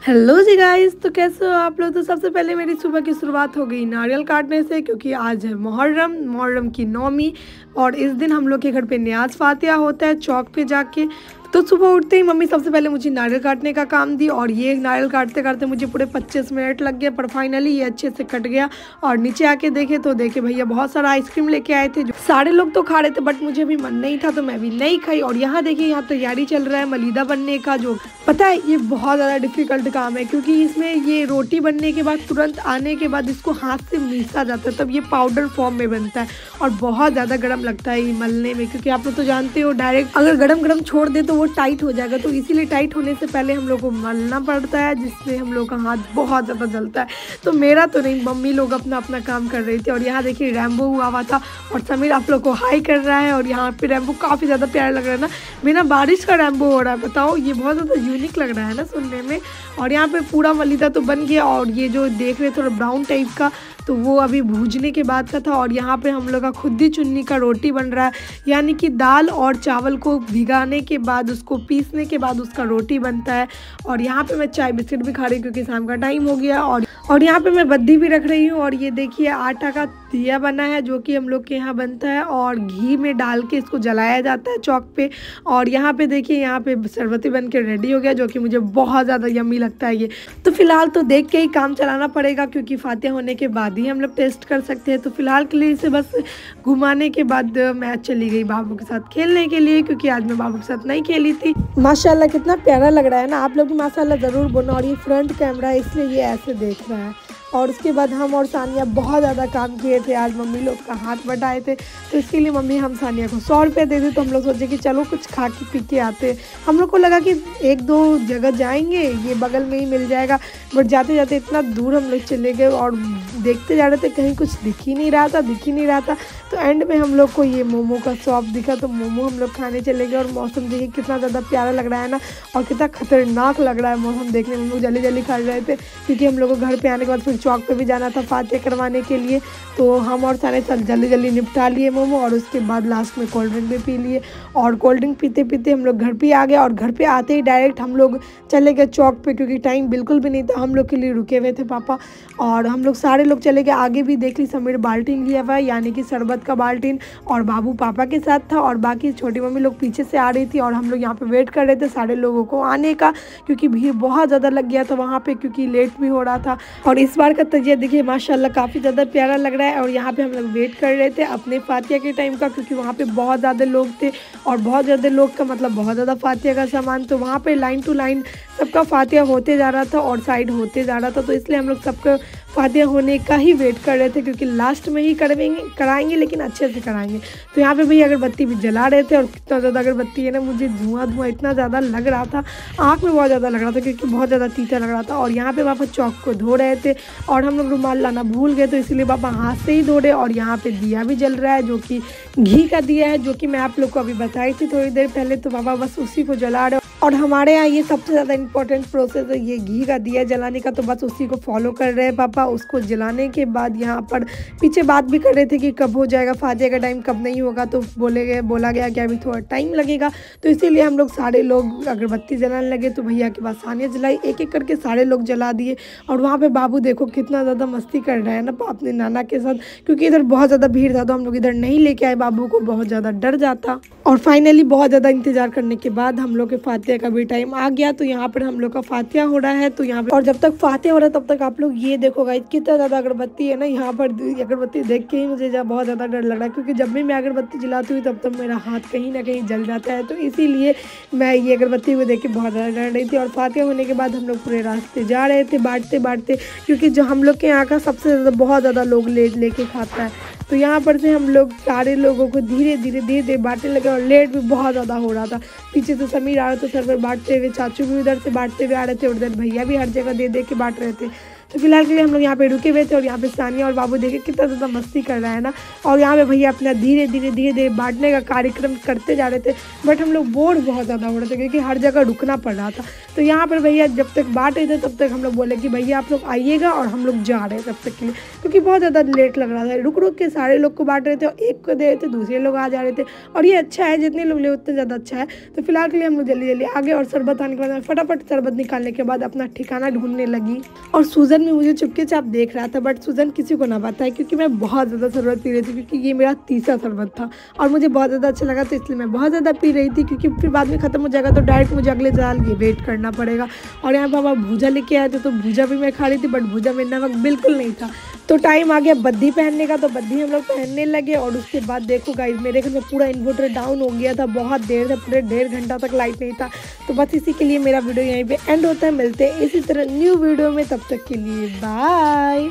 Hello जी guys, तो कैसे हो आप लोग। तो सबसे पहले मेरी सुबह की शुरुआत हो गई नारियल काटने से, क्योंकि आज है मुहर्रम की नौमी। और इस दिन हम लोग के घर पे न्याज फातिहा होता है चौक पे जाके। तो सुबह उठते ही मम्मी सबसे पहले मुझे नारियल काटने का काम दी, और ये नारियल काटते काटते मुझे पूरे 25 मिनट लग गए, पर फाइनली ये अच्छे से कट गया। और नीचे आके देखे तो देखे भैया बहुत सारा आइसक्रीम लेके आए थे, जो सारे लोग तो खा रहे थे, बट मुझे भी मन नहीं था तो मैं भी नहीं खाई। और यहाँ देखिए, यहाँ तैयारी चल रहा है मलीदा बनने का। जो पता है ये बहुत ज़्यादा डिफिकल्ट काम है, क्योंकि इसमें ये रोटी बनने के बाद तुरंत आने के बाद इसको हाथ से मीसा जाता है, तब ये पाउडर फॉर्म में बनता है। और बहुत ज़्यादा गर्म लगता है ये मलने में, क्योंकि आप लोग तो जानते हो डायरेक्ट अगर गरम गरम छोड़ दे तो वो टाइट हो जाएगा। तो इसीलिए टाइट होने से पहले हम लोग को मलना पड़ता है, जिससे हम लोग का हाथ बहुत ज़्यादा जलता है। तो मेरा तो नहीं, मम्मी लोग अपना अपना काम कर रही थी। और यहाँ देखिए रैम्बो हुआ था, और समीर आप लोग को हाई कर रहा है। और यहाँ पे रैम्बो काफ़ी ज़्यादा प्यारा लग रहा है ना, बिना बारिश का रैम्बो हो रहा है। बताओ, ये बहुत ज़्यादा यूनिक लग रहा है ना सुनने में। और यहाँ पे पूरा मलीदा तो बन गया, और ये जो देख रहे थोड़ा ब्राउन टाइप का, तो वो अभी भूजने के बाद का था। और यहाँ पे हम लोग का खुदी चुन्नी का रोटी बन रहा है, यानी कि दाल और चावल को भिगाने के बाद उसको पीसने के बाद उसका रोटी बनता है। और यहाँ पे मैं चाय बिस्किट भी खा रही हूँ, क्योंकि शाम का टाइम हो गया। और यहाँ पे मैं बद्दी भी रख रही हूँ। और ये देखिए आटा का दिया बना है, जो कि हम लोग के यहाँ बनता है, और घी में डाल के इसको जलाया जाता है चौक पे। और यहाँ पे देखिए, यहाँ पे शरबती बन के रेडी हो गया, जो कि मुझे बहुत ज़्यादा यम्मी लगता है ये। तो फिलहाल तो देख के ही काम चलाना पड़ेगा, क्योंकि फातिहा होने के बाद ही हम लोग टेस्ट कर सकते हैं। तो फिलहाल के लिए इसे बस घुमाने के बाद मैं चली गई बाबू के साथ खेलने के लिए, क्योंकि आज मैं बाबू के साथ नहीं खेली थी। माशाल्लाह कितना प्यारा लग रहा है ना, आप लोग भी माशाल्लाह ज़रूर बोलना। और ये फ्रंट कैमरा है, इसलिए ये ऐसे देख रहा है। और उसके बाद हम और सानिया बहुत ज़्यादा काम किए थे आज, मम्मी लोग का हाथ बटाए थे। तो इसके लिए मम्मी हम सानिया को 100 रुपये दे दी। तो हम लोग सोचे कि चलो कुछ खा के पी के आते। हम लोग को लगा कि एक दो जगह जाएंगे, ये बगल में ही मिल जाएगा, बट जाते जाते इतना दूर हम लोग चले गए। और देखते जा रहे थे, कहीं कुछ दिख ही नहीं रहा था। तो एंड में हम लोग को ये मोमो का शॉप दिखा, तो मोमो हम लोग खाने चले गए। और मौसम देखिए कितना ज़्यादा प्यारा लग रहा है ना, और कितना खतरनाक लग रहा है मौसम देखने में। हम लोग जल्दी जल्दी खा रहे थे, क्योंकि हम लोग को घर पे आने के बाद फिर चौक पे भी जाना था फातिहा करवाने के लिए। तो हम और सारे जल्दी जल्दी निपटा लिए मोमो, और उसके बाद लास्ट में कोल्ड ड्रिंक भी पी लिए। और कोल्ड ड्रिंक पीते पीते हम लोग घर पे आ गए। और घर पे आते ही डायरेक्ट हम लोग चले गए चौक पे, क्योंकि टाइम बिल्कुल भी नहीं था। हम लोग के लिए रुके हुए थे पापा, और हम लोग सारे लोग चले गए। आगे भी देख ली, समीर बाल्टीन लिया हुआ है, यानी कि शरबत का बाल्टीन। और बाबू पापा के साथ था, और बाकी छोटी मम्मी लोग पीछे से आ रही थी। और हम लोग यहाँ पे वेट कर रहे थे सारे लोगों को आने का, क्योंकि भीड़ बहुत ज़्यादा लग गया था वहाँ पे, क्योंकि लेट भी हो रहा था। और इस बार का तजिया देखिए माशाल्लाह काफ़ी ज़्यादा प्यारा लग रहा है। और यहाँ पे हम लोग वेट कर रहे थे अपने फातिहा के टाइम का, क्योंकि वहाँ पे बहुत ज़्यादा लोग थे। और बहुत ज़्यादा लोग का मतलब बहुत ज़्यादा फातिहा का सामान, तो वहाँ पे लाइन टू लाइन सबका फातिहा होते जा रहा था और साइड होते जा रहा था। तो इसलिए हम लोग सबका फातिहा होने का ही वेट कर रहे थे, क्योंकि लास्ट में ही कराएंगे, लेकिन अच्छे से कराएंगे। तो यहाँ पे भैया अगरबत्ती भी जला रहे थे, और कितना ज़्यादा अगरबत्ती है ना, मुझे धुआं इतना ज़्यादा लग रहा था, आँख में बहुत ज़्यादा लग रहा था, क्योंकि बहुत ज़्यादा तीता लग रहा था। और यहाँ पे पापा चौक को धो रहे थे, और हम लोग रुमाल लाना भूल गए, तो इसीलिए पापा हाथ से ही धो रहे। और यहाँ पे दिया भी जल रहा है, जो कि घी का दिया है, जो कि मैं आप लोग को अभी बताई थी थोड़ी देर पहले। तो पापा बस उसी को जला रहे। और हमारे यहाँ ये सबसे ज़्यादा इम्पोर्टेंट प्रोसेस है ये घी का दिया जलाने का, तो बस उसी को फॉलो कर रहे हैं पापा। उसको जलाने के बाद यहाँ पर पीछे बात भी कर रहे थे कि कब हो जाएगा फातिहा का टाइम, कब नहीं होगा। तो बोला गया कि अभी थोड़ा टाइम लगेगा। तो इसीलिए हम लोग सारे लोग अगरबत्ती जलाने लगे। तो भैया के पास सानिया जलाई, एक एक करके सारे लोग जला दिए। और वहाँ पर बाबू देखो कितना ज़्यादा मस्ती कर रहा है ना अपने नाना के साथ, क्योंकि इधर बहुत ज़्यादा भीड़ था, तो हम लोग इधर नहीं लेके आए बाबू को, बहुत ज़्यादा डर जाता। और फाइनली बहुत ज़्यादा इंतजार करने के बाद हम लोग के फातिहा का भी टाइम आ गया। तो यहाँ पर हम लोग का फातिहा हो रहा है। तो यहाँ पर, और जब तक फातिहा हो रहा है तब तक आप लोग ये देखो गाइस, कितना ज़्यादा अगरबत्ती है ना। यहाँ पर अगरबत्ती देख के ही मुझे बहुत ज़्यादा डर लग रहा है, क्योंकि जब भी मैं अगरबत्ती जलाती हूँ तब तक मेरा हाथ कहीं ना कहीं जल जाता है। तो इसीलिए मैं ये अगरबत्ती को देख के बहुत ज़्यादा डर रही थी। और फातिहा होने के बाद हम लोग पूरे रास्ते जा रहे थे बांटते, क्योंकि जो हम लोग के यहाँ का सबसे ज़्यादा बहुत ज़्यादा लोग लेके खाता है। तो यहाँ पर से हम लोग सारे लोगों को धीरे धीरे बांटने लगे। और लेट भी बहुत ज़्यादा हो रहा था, पीछे से समीर आ रहे थे सर पर बांटते हुए, चाचू भी उधर से बांटते हुए आ रहे थे, और उधर भैया भी हर जगह दे के बांट रहे थे। तो फिलहाल के लिए हम लोग यहाँ पे रुके हुए थे और यहाँ पे सानिया और बाबू देखे कितना ज़्यादा मस्ती कर रहा है ना। और यहाँ पे भैया अपना धीरे धीरे बांटने का कार्यक्रम करते जा रहे थे, बट हम लोग बोर बहुत ज़्यादा हो रहे थे क्योंकि हर जगह रुकना पड़ रहा था। तो यहाँ पर भैया जब तक बांट रहे थे तब तक हम लोग बोले कि भैया आप लोग आइएगा और हम लोग जा रहे हैं तब तक के लिए, क्योंकि बहुत ज़्यादा लेट लग रहा था। रुक के सारे लोग को बांट रहे थे और एक को दे रहे थे, दूसरे लोग आ जा रहे थे। और ये अच्छा है, जितने लोग ले उतने ज़्यादा अच्छा है। तो फिलहाल के लिए हम लोग जल्दी आगे और शरबत आने के बाद फटाफट शरबत निकालने के बाद अपना ठिकाना ढूंढने लगी। और सूजन भी मुझे चुपके से आप देख रहा था, बट सूजन किसी को ना बताए क्योंकि मैं बहुत ज़्यादा शरबत पी रही थी, क्योंकि ये मेरा तीसरा शरबत था और मुझे बहुत ज़्यादा अच्छा लगा, तो इसलिए मैं बहुत ज़्यादा पी रही थी। क्योंकि फिर बाद में ख़त्म हो जाएगा तो डायरेक्ट मुझे अगले साल ये वेट करना पड़ेगा। और यहाँ पापा भूजा लेके आए थे, तो भूजा भी मैं खा रही थी, बट भूजा में नमक बिल्कुल नहीं था। तो टाइम आ गया बद्धी पहनने का, तो बद्धी हम लोग पहनने लगे। और उसके बाद देखो गाइस, मेरे घर में पूरा इन्वर्टर डाउन हो गया था, बहुत देर से, पूरे 1.5 घंटा तक लाइट नहीं था। तो बस इसी के लिए मेरा वीडियो यहीं पे एंड होता है। मिलते हैं इसी तरह न्यू वीडियो में, तब तक के लिए बाय।